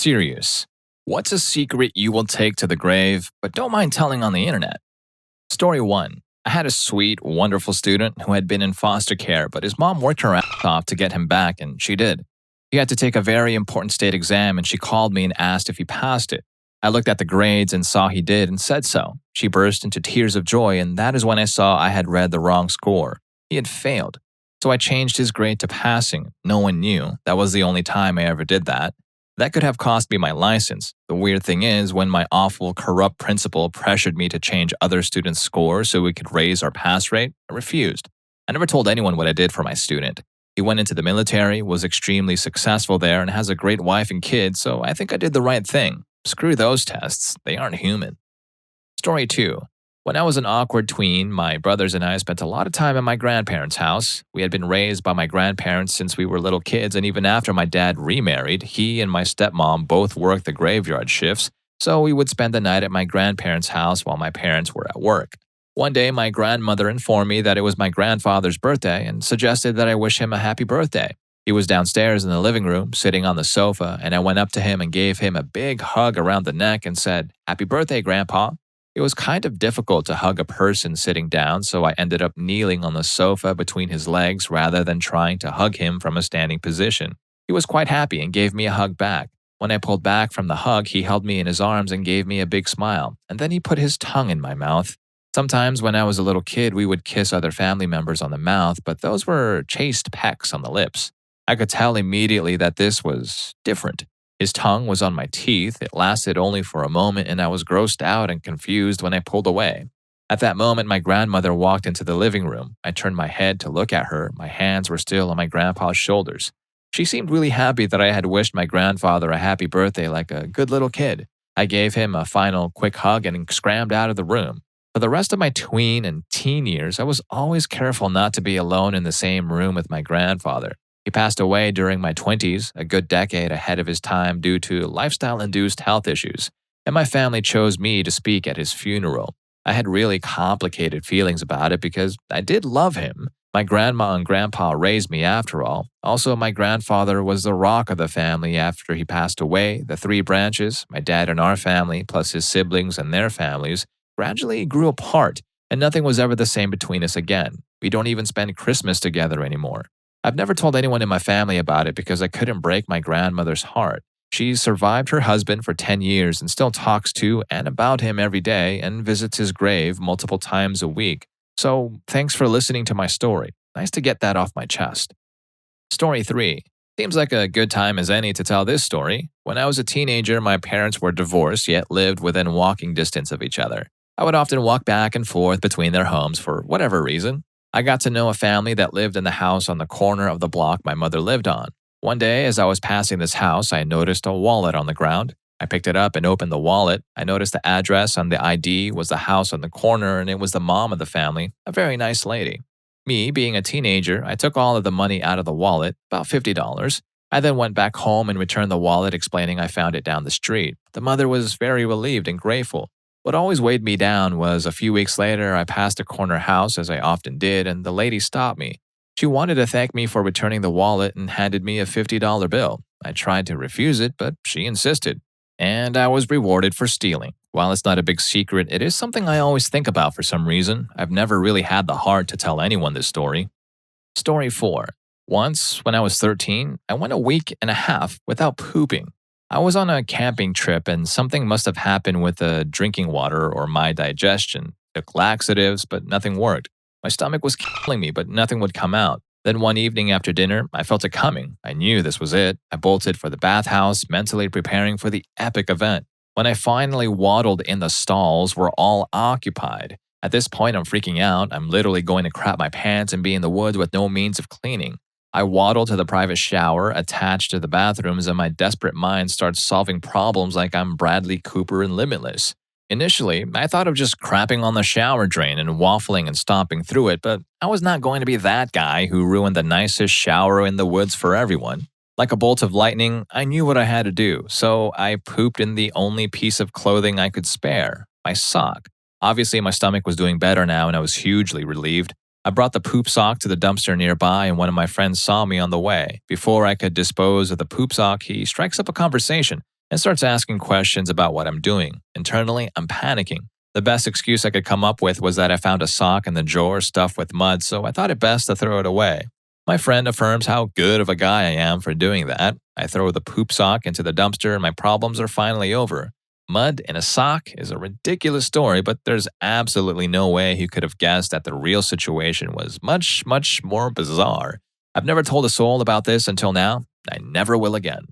Serious. What's a secret you will take to the grave, but don't mind telling on the internet? Story 1. I had a sweet, wonderful student who had been in foster care, but his mom worked her ass off to get him back, and she did. He had to take a very important state exam, and she called me and asked if he passed it. I looked at the grades and saw he did and said so. She burst into tears of joy, and that is when I saw I had read the wrong score. He had failed. So I changed his grade to passing. No one knew. That was the only time I ever did that. That could have cost me my license. The weird thing is, when my awful, corrupt principal pressured me to change other students' scores so we could raise our pass rate, I refused. I never told anyone what I did for my student. He went into the military, was extremely successful there, and has a great wife and kids, so I think I did the right thing. Screw those tests. They aren't human. Story 2. When I was an awkward tween, my brothers and I spent a lot of time at my grandparents' house. We had been raised by my grandparents since we were little kids, and even after my dad remarried, he and my stepmom both worked the graveyard shifts, so we would spend the night at my grandparents' house while my parents were at work. One day, my grandmother informed me that it was my grandfather's birthday and suggested that I wish him a happy birthday. He was downstairs in the living room, sitting on the sofa, and I went up to him and gave him a big hug around the neck and said, "Happy birthday, Grandpa." It was kind of difficult to hug a person sitting down, so I ended up kneeling on the sofa between his legs rather than trying to hug him from a standing position. He was quite happy and gave me a hug back. When I pulled back from the hug, he held me in his arms and gave me a big smile, and then he put his tongue in my mouth. Sometimes when I was a little kid, we would kiss other family members on the mouth, but those were chaste pecks on the lips. I could tell immediately that this was different. His tongue was on my teeth. It lasted only for a moment, and I was grossed out and confused when I pulled away. At that moment, my grandmother walked into the living room. I turned my head to look at her. My hands were still on my grandpa's shoulders. She seemed really happy that I had wished my grandfather a happy birthday like a good little kid. I gave him a final quick hug and scrambled out of the room. For the rest of my tween and teen years, I was always careful not to be alone in the same room with my grandfather. He passed away during my 20s, a good decade ahead of his time due to lifestyle-induced health issues, and my family chose me to speak at his funeral. I had really complicated feelings about it because I did love him. My grandma and grandpa raised me after all. Also, my grandfather was the rock of the family after he passed away. The three branches, my dad and our family, plus his siblings and their families, gradually grew apart, and nothing was ever the same between us again. We don't even spend Christmas together anymore. I've never told anyone in my family about it because I couldn't break my grandmother's heart. She survived her husband for 10 years and still talks to and about him every day and visits his grave multiple times a week. So, thanks for listening to my story. Nice to get that off my chest. Story 3. Seems like a good time as any to tell this story. When I was a teenager, my parents were divorced yet lived within walking distance of each other. I would often walk back and forth between their homes for whatever reason. I got to know a family that lived in the house on the corner of the block my mother lived on. One day, as I was passing this house, I noticed a wallet on the ground. I picked it up and opened the wallet. I noticed the address on the ID was the house on the corner, and it was the mom of the family, a very nice lady. Me, being a teenager, I took all of the money out of the wallet, about $50. I then went back home and returned the wallet, explaining I found it down the street. The mother was very relieved and grateful. What always weighed me down was a few weeks later, I passed a corner house, as I often did, and the lady stopped me. She wanted to thank me for returning the wallet and handed me a $50 bill. I tried to refuse it, but she insisted. And I was rewarded for stealing. While it's not a big secret, it is something I always think about for some reason. I've never really had the heart to tell anyone this story. Story 4. Once, when I was 13, I went a week and a half without pooping. I was on a camping trip and something must have happened with the drinking water or my digestion. Took laxatives, but nothing worked. My stomach was killing me, but nothing would come out. Then one evening after dinner, I felt it coming. I knew this was it. I bolted for the bathhouse, mentally preparing for the epic event. When I finally waddled in, the stalls were all occupied. At this point, I'm freaking out. I'm literally going to crap my pants and be in the woods with no means of cleaning. I waddle to the private shower attached to the bathrooms, and my desperate mind starts solving problems like I'm Bradley Cooper in Limitless. Initially, I thought of just crapping on the shower drain and waffling and stomping through it, but I was not going to be that guy who ruined the nicest shower in the woods for everyone. Like a bolt of lightning, I knew what I had to do, so I pooped in the only piece of clothing I could spare, my sock. Obviously, my stomach was doing better now, and I was hugely relieved. I brought the poop sock to the dumpster nearby, and one of my friends saw me on the way. Before I could dispose of the poop sock, he strikes up a conversation. and starts asking questions about what I'm doing. Internally, I'm panicking. The best excuse I could come up with was that I found a sock in the drawer stuffed with mud, so I thought it best to throw it away. My friend affirms how good of a guy I am for doing that. I throw the poop sock into the dumpster and my problems are finally over. Mud in a sock is a ridiculous story, but there's absolutely no way he could have guessed that the real situation was much, much more bizarre. I've never told a soul about this until now. I never will again.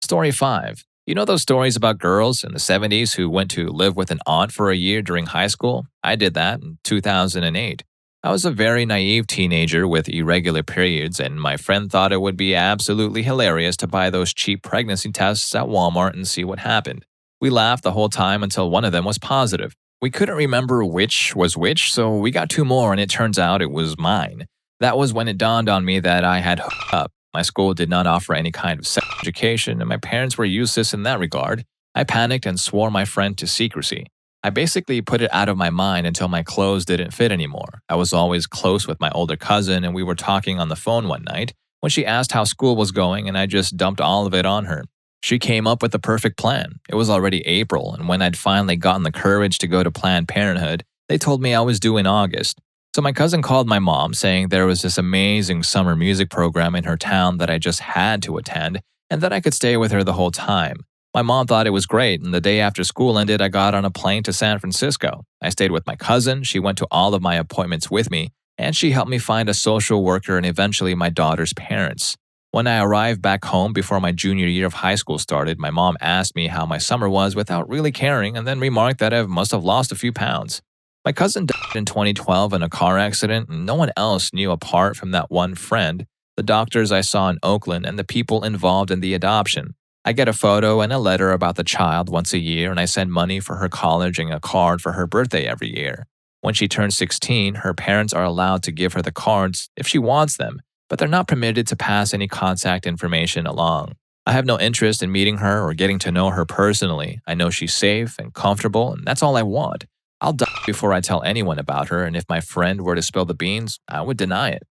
Story 5. You know those stories about girls in the 70s who went to live with an aunt for a year during high school? I did that in 2008. I was a very naive teenager with irregular periods, and my friend thought it would be absolutely hilarious to buy those cheap pregnancy tests at Walmart and see what happened. We laughed the whole time until one of them was positive. We couldn't remember which was which, so we got 2 more and it turns out it was mine. That was when it dawned on me that I had hooked up. My school did not offer any kind of sex education, and my parents were useless in that regard. I panicked and swore my friend to secrecy. I basically put it out of my mind until my clothes didn't fit anymore. I was always close with my older cousin, and we were talking on the phone one night when she asked how school was going, and I just dumped all of it on her. She came up with the perfect plan. It was already April, and when I'd finally gotten the courage to go to Planned Parenthood, they told me I was due in August. So my cousin called my mom saying there was this amazing summer music program in her town that I just had to attend and that I could stay with her the whole time. My mom thought it was great, and the day after school ended, I got on a plane to San Francisco. I stayed with my cousin, she went to all of my appointments with me, and she helped me find a social worker and eventually my daughter's parents. When I arrived back home before my junior year of high school started, my mom asked me how my summer was without really caring and then remarked that I must have lost a few pounds. My cousin died in 2012 in a car accident, and no one else knew apart from that one friend, the doctors I saw in Oakland, and the people involved in the adoption. I get a photo and a letter about the child once a year, and I send money for her college and a card for her birthday every year. When she turns 16, her parents are allowed to give her the cards if she wants them, but they're not permitted to pass any contact information along. I have no interest in meeting her or getting to know her personally. I know she's safe and comfortable, and that's all I want. I'll die before I tell anyone about her, and if my friend were to spill the beans, I would deny it.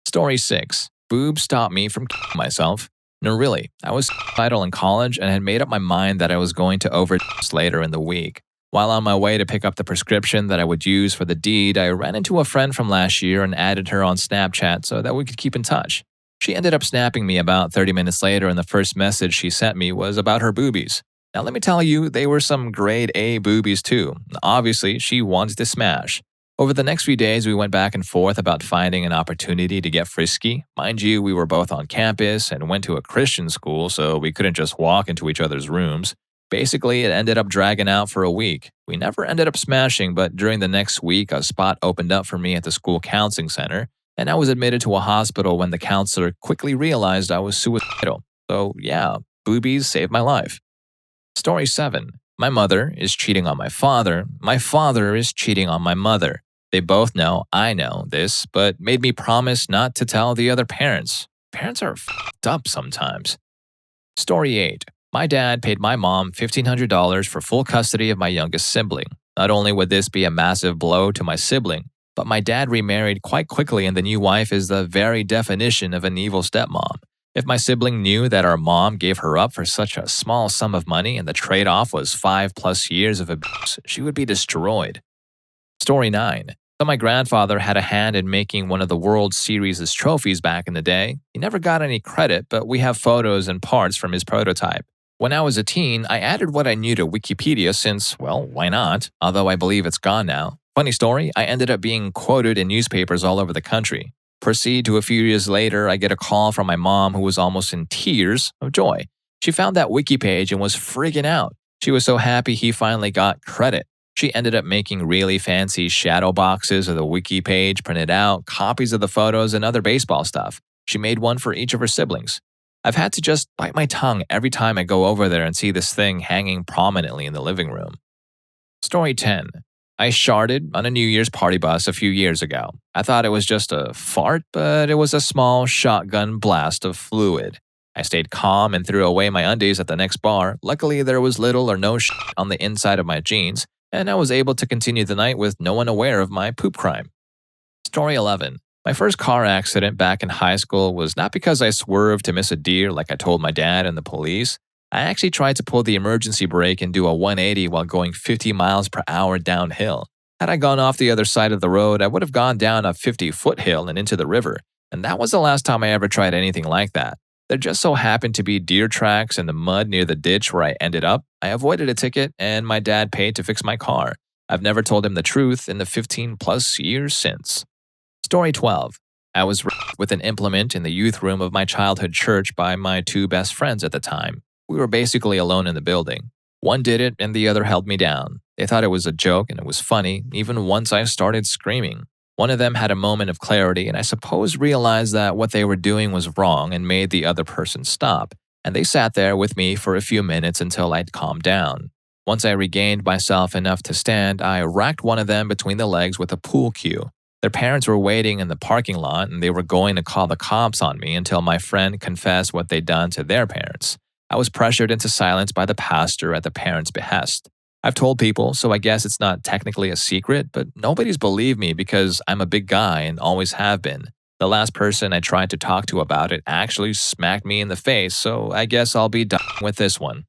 Story 6. Boobs stopped me from killing myself. No, really, I was suicidal in college and had made up my mind that I was going to overdose later in the week. While on my way to pick up the prescription that I would use for the deed, I ran into a friend from last year and added her on Snapchat so that we could keep in touch. She ended up snapping me about 30 minutes later, and the first message she sent me was about her boobies. Now let me tell you, they were some grade A boobies too. Obviously, she wanted to smash. Over the next few days, we went back and forth about finding an opportunity to get frisky. Mind you, we were both on campus and went to a Christian school, so we couldn't just walk into each other's rooms. Basically, it ended up dragging out for a week. We never ended up smashing, but during the next week, a spot opened up for me at the school counseling center, and I was admitted to a hospital when the counselor quickly realized I was suicidal. So yeah, boobies saved my life. Story 7. My mother is cheating on my father. My father is cheating on my mother. They both know I know this, but made me promise not to tell the other parents. Parents are fucked up sometimes. Story 8. My dad paid my mom $1,500 for full custody of my youngest sibling. Not only would this be a massive blow to my sibling, but my dad remarried quite quickly, and the new wife is the very definition of an evil stepmom. If my sibling knew that our mom gave her up for such a small sum of money and the trade-off was 5+ years of abuse, she would be destroyed. Story 9. So my grandfather had a hand in making one of the World Series' trophies back in the day. He never got any credit, but we have photos and parts from his prototype. When I was a teen, I added what I knew to Wikipedia since, well, why not? Although I believe it's gone now. Funny story, I ended up being quoted in newspapers all over the country. Proceed to a few years later, I get a call from my mom who was almost in tears of joy. She found that wiki page and was freaking out. She was so happy he finally got credit. She ended up making really fancy shadow boxes of the wiki page printed out, copies of the photos, and other baseball stuff. She made one for each of her siblings. I've had to just bite my tongue every time I go over there and see this thing hanging prominently in the living room. Story 10. I sharted on a New Year's party bus a few years ago. I thought it was just a fart, but it was a small shotgun blast of fluid. I stayed calm and threw away my undies at the next bar. Luckily, there was little or no shit on the inside of my jeans, and I was able to continue the night with no one aware of my poop crime. Story 11. My first car accident back in high school was not because I swerved to miss a deer like I told my dad and the police. I actually tried to pull the emergency brake and do a 180 while going 50 miles per hour downhill. Had I gone off the other side of the road, I would have gone down a 50-foot hill and into the river, and that was the last time I ever tried anything like that. There just so happened to be deer tracks in the mud near the ditch where I ended up. I avoided a ticket, and my dad paid to fix my car. I've never told him the truth in the 15-plus years since. Story 12. I was raised with an implement in the youth room of my childhood church by my two best friends at the time. We were basically alone in the building. One did it and the other held me down. They thought it was a joke and it was funny, even once I started screaming. One of them had a moment of clarity and I suppose realized that what they were doing was wrong and made the other person stop. And they sat there with me for a few minutes until I'd calmed down. Once I regained myself enough to stand, I racked one of them between the legs with a pool cue. Their parents were waiting in the parking lot and they were going to call the cops on me until my friend confessed what they'd done to their parents. I was pressured into silence by the pastor at the parents' behest. I've told people, so I guess it's not technically a secret, but nobody's believed me because I'm a big guy and always have been. The last person I tried to talk to about it actually smacked me in the face, so I guess I'll be done with this one.